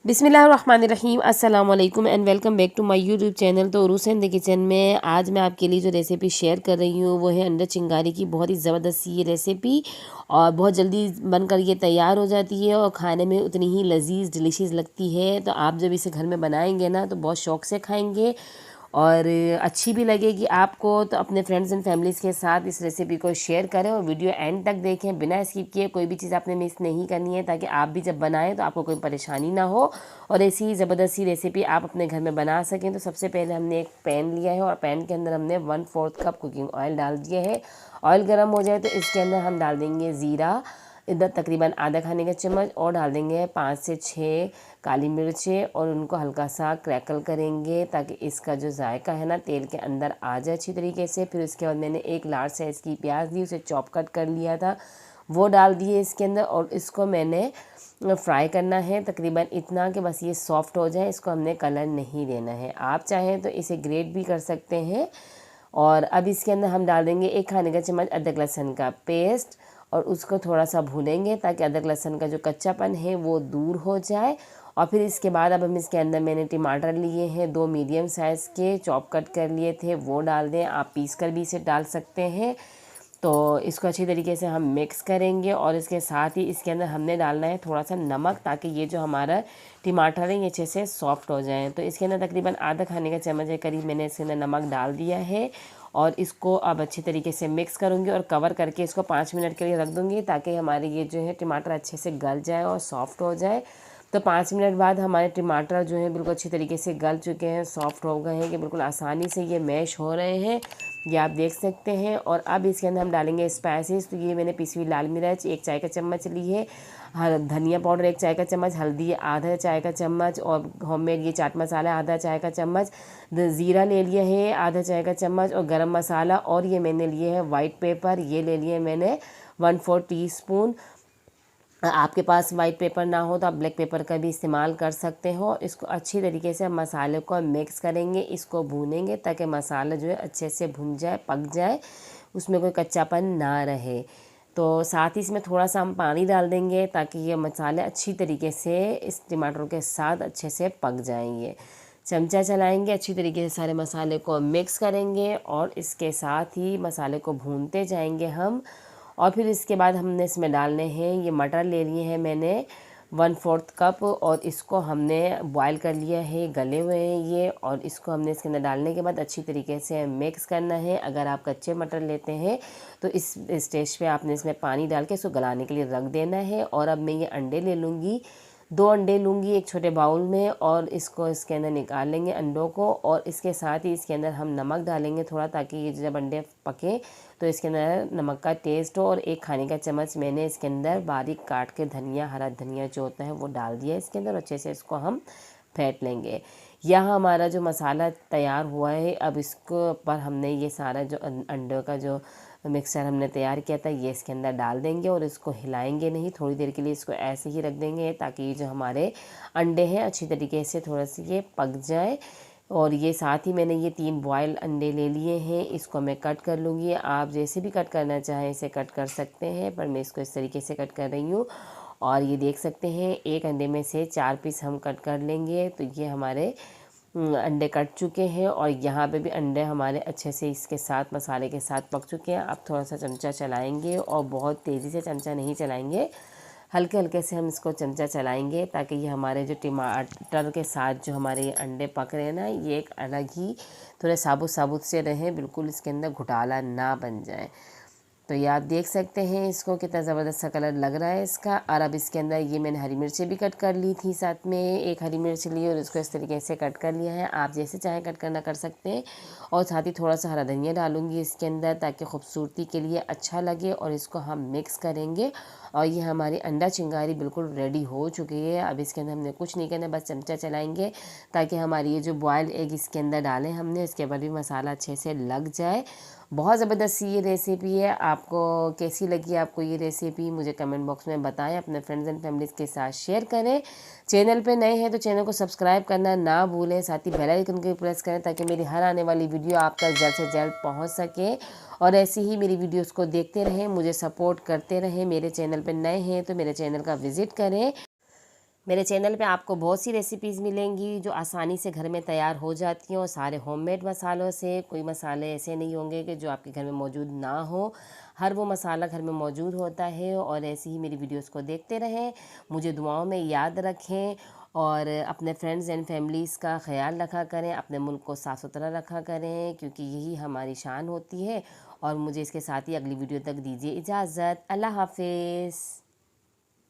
बिस्मिल्लाहिर्रहमानिर्रहीम अस्सलाम वालेकुम and welcome back to my YouTube channel. तो उर्स इन द किचन में आज मैं आपके लिए जो रेसिपी शेयर कर रही हूँ वो है अंडा चिंगारी की। बहुत ही ज़बरदस्त ये रेसिपी और बहुत जल्दी बनकर ये तैयार हो जाती है और खाने में उतनी ही लजीज डिलीशियस लगती है। तो आप जब इसे घर में बनाएंगे ना तो बहुत शौक से खाएंगे और अच्छी भी लगेगी आपको। तो अपने फ्रेंड्स एंड फैमिलीज़ के साथ इस रेसिपी को शेयर करें और वीडियो एंड तक देखें, बिना स्किप किए। कोई भी चीज़ आपने मिस नहीं करनी है ताकि आप भी जब बनाएं तो आपको कोई परेशानी ना हो और ऐसी ही ज़बरदस्त सी रेसिपी आप अपने घर में बना सकें। तो सबसे पहले हमने एक पैन लिया है और पैन के अंदर हमने 1/4 कप कुकिंग ऑयल डाल दिया है। ऑयल गर्म हो जाए तो इसके अंदर हम डाल देंगे ज़ीरा, इधर तकरीबन आधा खाने का चम्मच, और डाल देंगे 5 से 6 काली मिर्चें और उनको हल्का सा क्रैकल करेंगे ताकि इसका जो जायका है ना तेल के अंदर आ जाए अच्छी तरीके से। फिर उसके बाद मैंने एक लार्ज साइज़ की प्याज ली, उसे चॉप कट कर लिया था, वो डाल दिए इसके अंदर और इसको मैंने फ्राई करना है तकरीबन इतना कि बस ये सॉफ्ट हो जाए। इसको हमने कलर नहीं देना है। आप चाहें तो इसे ग्रेट भी कर सकते हैं। और अब इसके अंदर हम डाल देंगे 1 खाने का चम्मच अदरक लहसुन का पेस्ट और उसको थोड़ा सा भूनेंगे ताकि अदरक लहसुन का जो कच्चापन है वो दूर हो जाए। और फिर इसके बाद अब हम इसके अंदर मैंने टमाटर लिए हैं 2 मीडियम साइज़ के, चॉप कट कर लिए थे, वो डाल दें। आप पीस कर भी इसे डाल सकते हैं। तो इसको अच्छी तरीके से हम मिक्स करेंगे और इसके साथ ही इसके अंदर हमने डालना है थोड़ा सा नमक ताकि ये जो हमारा टमाटर है ये अच्छे से सॉफ्ट हो जाए। तो इसके अंदर तकरीबन आधा खाने का चम्मच के करीब मैंने इसके अंदर नमक डाल दिया है और इसको अब अच्छी तरीके से मिक्स करूँगी और कवर करके इसको 5 मिनट के लिए रख दूँगी ताकि हमारे ये जो है टमाटर अच्छे से गल जाए और सॉफ्ट हो जाए। तो 5 मिनट बाद हमारे टमाटर जो है बिल्कुल अच्छी तरीके से गल चुके हैं, सॉफ्ट हो गए हैं कि बिल्कुल आसानी से ये मैश हो रहे हैं, ये आप देख सकते हैं। और अब इसके अंदर हम डालेंगे स्पाइसेस। तो ये मैंने पिसी हुई लाल मिर्च 1 चाय का चम्मच ली है, धनिया पाउडर 1 चाय का चम्मच, हल्दी आधा चाय का चम्मच और होममेड ये चाट मसाला आधा चाय का चम्मच, ज़ीरा ले लिया है आधा चाय का चम्मच और गरम मसाला, और ये मैंने लिए है वाइट पेपर, ये ले लिए मैंने 1/4 टीस्पून। आपके पास वाइट पेपर ना हो तो आप ब्लैक पेपर का भी इस्तेमाल कर सकते हो। इसको अच्छी तरीके से मसाले को मिक्स करेंगे, इसको भूनेंगे ताकि मसाला जो है अच्छे से भुन जाए, पक जाए, उसमें कोई कच्चापन ना रहे। तो साथ ही इसमें थोड़ा सा हम पानी डाल देंगे ताकि ये मसाले अच्छी तरीके से इस टमाटरों के साथ अच्छे से पक जाएंगे। चमचा चलाएंगे, अच्छी तरीके से सारे मसाले को मिक्स करेंगे और इसके साथ ही मसाले को भूनते जाएंगे हम। और फिर इसके बाद हमने इसमें डालने हैं ये मटर ले लिए हैं मैंने 1/4 कप और इसको हमने बॉईल कर लिया है, गले हुए हैं ये, और इसको हमने इसके अंदर डालने के बाद अच्छी तरीके से मिक्स करना है। अगर आप कच्चे मटर लेते हैं तो इस स्टेज पे आपने इसमें पानी डाल के इसको गलाने के लिए रख देना है। और अब मैं ये अंडे ले लूँगी, 2 अंडे लूँगी एक छोटे बाउल में और इसको इसके अंदर निकाल लेंगे अंडों को। और इसके साथ ही इसके अंदर हम नमक डालेंगे थोड़ा ताकि ये जब अंडे पके तो इसके अंदर नमक का टेस्ट हो। और 1 खाने का चम्मच मैंने इसके अंदर बारीक काट के धनिया, हरा धनिया जो होता है वो डाल दिया इसके अंदर। अच्छे से इसको हम फेंट लेंगे। यहाँ हमारा जो मसाला तैयार हुआ है, अब इसको पर हमने ये सारा जो अंडों का जो मिक्सचर हमने तैयार किया था ये इसके अंदर डाल देंगे और इसको हिलाएंगे नहीं, थोड़ी देर के लिए इसको ऐसे ही रख देंगे ताकि ये जो हमारे अंडे हैं अच्छी तरीके से थोड़ा सा ये पक जाए। और ये साथ ही मैंने ये 3 बॉयल अंडे ले लिए हैं, इसको मैं कट कर लूँगी। आप जैसे भी कट करना चाहें इसे कट कर सकते हैं, पर मैं इसको इस तरीके से कट कर रही हूँ। और ये देख सकते हैं एक अंडे में से 4 पीस हम कट कर लेंगे। तो ये हमारे अंडे कट चुके हैं और यहाँ पे भी अंडे हमारे अच्छे से इसके साथ मसाले के साथ पक चुके हैं। अब थोड़ा सा चमचा चलाएंगे और बहुत तेज़ी से चमचा नहीं चलाएंगे, हल्के हल्के से हम इसको चमचा चलाएंगे ताकि ये हमारे जो टमाटर के साथ जो हमारे ये अंडे पक रहे हैं ना ये एक अलग ही थोड़े साबुत साबुत से रहें, बिल्कुल इसके अंदर घोटाला ना बन जाए। तो ये आप देख सकते हैं इसको कितना ज़बरदस्त सा कलर लग रहा है इसका। और अब इसके अंदर ये मैंने हरी मिर्चें भी कट कर ली थी, साथ में 1 हरी मिर्च ली और इसको इस तरीके से कट कर लिया है। आप जैसे चाहें कट करना कर सकते हैं। और साथ ही थोड़ा सा हरा धनिया डालूंगी इसके अंदर ताकि खूबसूरती के लिए अच्छा लगे। और इसको हम मिक्स करेंगे और ये हमारी अंडा चिंगारी बिल्कुल रेडी हो चुकी है। अब इसके अंदर हमने कुछ नहीं करना, बस चमचा चलाएँगे ताकि हमारी ये जो बॉयल एग इसके अंदर डालें हमने, इसके बाद भी मसाला अच्छे से लग जाए। बहुत ज़बरदस्त ये रेसिपी है। आपको कैसी लगी आपको ये रेसिपी मुझे कमेंट बॉक्स में बताएं, अपने फ्रेंड्स एंड फैमिलीज़ के साथ शेयर करें। चैनल पे नए हैं तो चैनल को सब्सक्राइब करना ना भूलें, साथ ही बेल आइकन को प्रेस करें ताकि मेरी हर आने वाली वीडियो आप तक जल्द से जल्द पहुंच सके। और ऐसे ही मेरी वीडियोस को देखते रहें, मुझे सपोर्ट करते रहें। मेरे चैनल पर नए हैं तो मेरे चैनल का विज़िट करें। मेरे चैनल पे आपको बहुत सी रेसिपीज़ मिलेंगी जो आसानी से घर में तैयार हो जाती हैं और सारे होममेड मसालों से। कोई मसाले ऐसे नहीं होंगे कि जो आपके घर में मौजूद ना हो। हर वो मसाला घर में मौजूद होता है। और ऐसे ही मेरी वीडियोस को देखते रहें, मुझे दुआओं में याद रखें और अपने फ्रेंड्स एंड फैमिलीज़ का ख्याल रखा करें। अपने मुल्क को साफ़ सुथरा रखा करें क्योंकि यही हमारी शान होती है। और मुझे इसके साथ ही अगली वीडियो तक दीजिए इजाज़त। अल्लाह हाफिज़।